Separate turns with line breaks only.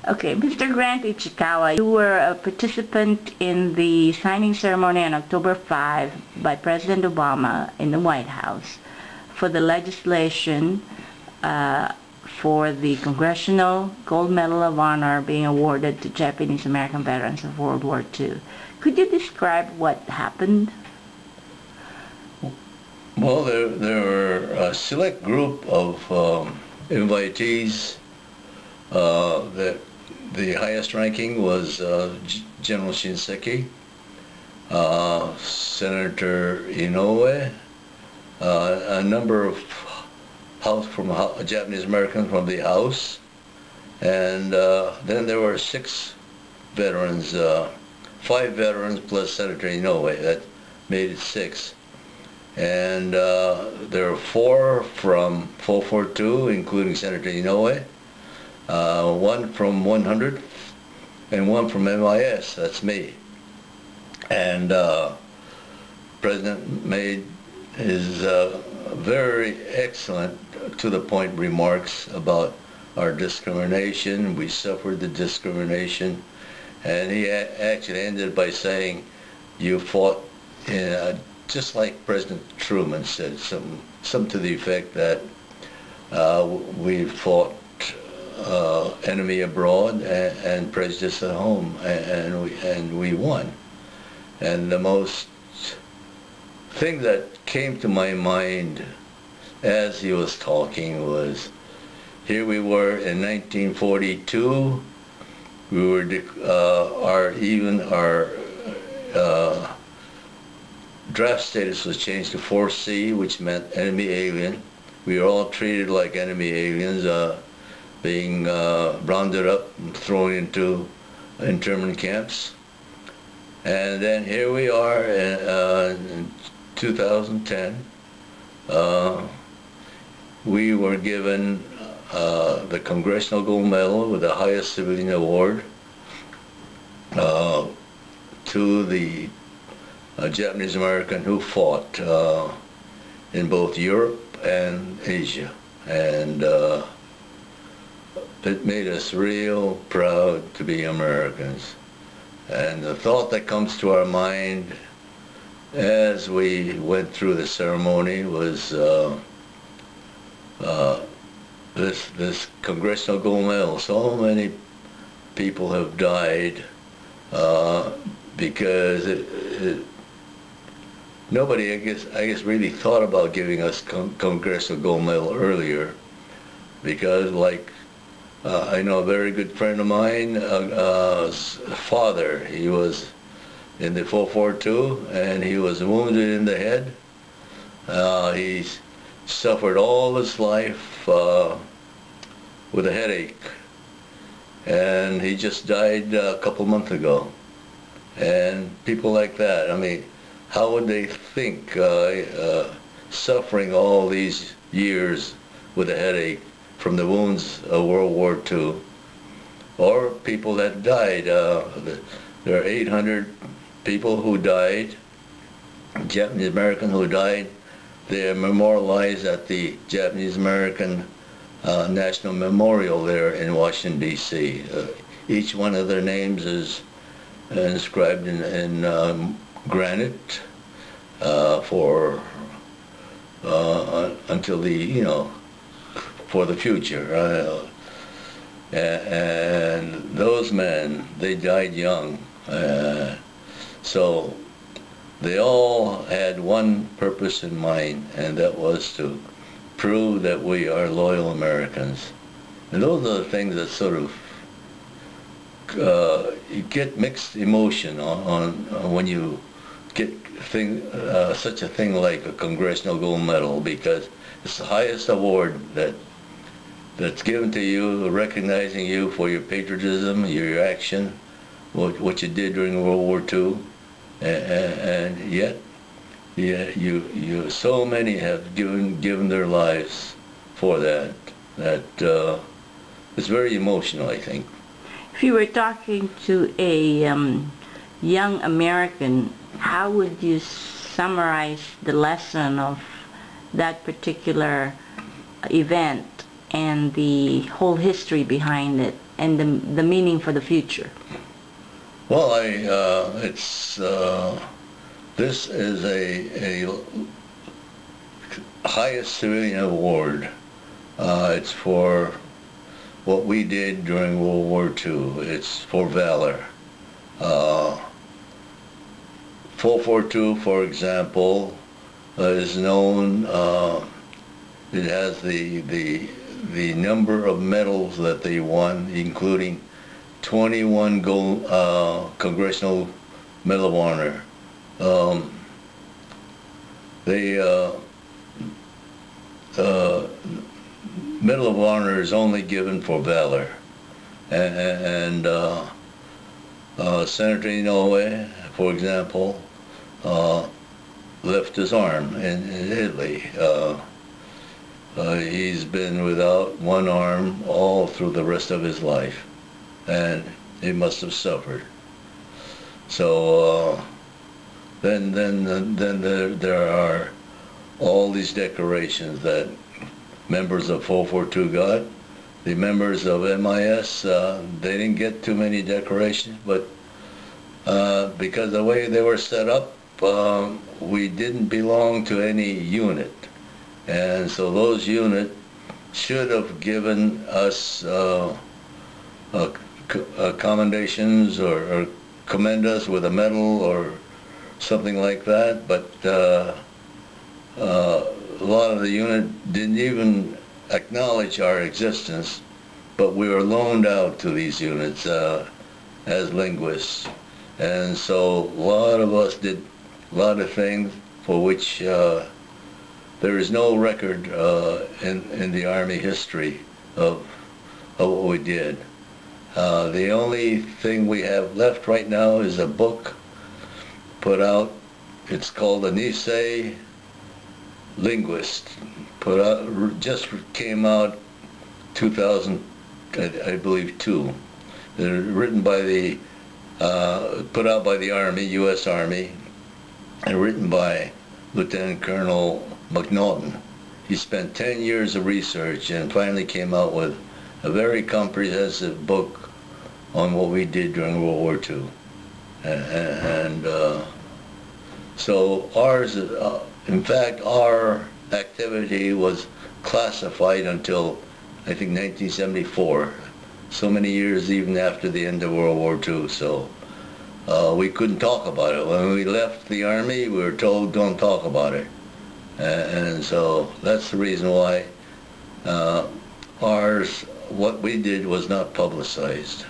Okay, Mr. Grant Ichikawa, you were a participant in the signing ceremony on October 5 by President Obama in the White House for the legislation for the Congressional Gold Medal of Honor being awarded to Japanese American veterans of World War II. Could you describe what happened?
Well, there were a select group of invitees. The highest ranking was General Shinseki, Senator Inoue, a number of Japanese Americans from the House, and then there were 6 veterans, 5 veterans plus Senator Inoue. That made it 6. And there were 4 from 442, including Senator Inoue, 1 from 100, and 1 from MIS, that's me. And President made his very excellent, to-the-point remarks about our discrimination. We suffered the discrimination, and he actually ended by saying, you fought in just like President Truman said, some to the effect that we fought enemy abroad and prejudice at home, and we won. And the most thing that came to my mind as he was talking was, here we were in 1942. We were our draft status was changed to 4C, which meant enemy alien. We were all treated like enemy aliens, being rounded up and thrown into internment camps. And then here we are in 2010. We were given the Congressional Gold Medal with the highest civilian award to the Japanese American who fought in both Europe and Asia, and it made us real proud to be Americans. And the thought that comes to our mind as we went through the ceremony was this Congressional Gold Medal. So many people have died because nobody, I guess, really thought about giving us Congressional Gold Medal earlier, because, like, I know a very good friend of mine, father, he was in the 442, and he was wounded in the head. He suffered all his life with a headache, and he just died a couple months ago. And people like that, I mean, how would they think suffering all these years with a headache from the wounds of World War II, or people that died? There are 800 people who died, Japanese American who died. They are memorialized at the Japanese American National Memorial there in Washington, D.C. Each one of their names is inscribed in granite for until the for the future. And those men, they died young, so they all had one purpose in mind, and that was to prove that we are loyal Americans. And those are the things that sort of you get mixed emotion on when you get such a thing like a Congressional Gold Medal, because it's the highest award that's given to you, recognizing you for your patriotism, your action, what you did during World War II, and yet, so many have given their lives for that. It's very emotional, I think.
If you were talking to a young American, how would you summarize the lesson of that particular event and the whole history behind it? and the meaning for the future?
Well, this is a highest civilian award. It's for what we did during World War II. It's for valor. 442, for example, is known. It has the number of medals that they won, including 21 gold Congressional Medal of Honor. Medal of Honor is only given for valor, and Senator Inouye, for example, left his arm in Italy. He's been without one arm all through the rest of his life, and he must have suffered. So then there are all these decorations that members of 442 got. The members of MIS, they didn't get too many decorations, but because the way they were set up, we didn't belong to any unit. And so those units should have given us commendations or commend us with a medal or something like that, but a lot of the unit didn't even acknowledge our existence, but we were loaned out to these units as linguists. And so a lot of us did a lot of things for which there is no record in the Army history of what we did. The only thing we have left right now is a book put out. It's called The Nisei Linguist. Put out, just came out 2000, I believe, 2. They're written by the, put out by the Army, U.S. Army, and written by Lieutenant Colonel McNaughton. He spent 10 years of research and finally came out with a very comprehensive book on what we did during World War II. And so ours, in fact, our activity was classified until, I think, 1974. So many years even after the end of World War II. So we couldn't talk about it. When we left the Army, we were told, don't talk about it. And so that's the reason why ours, what we did was not publicized.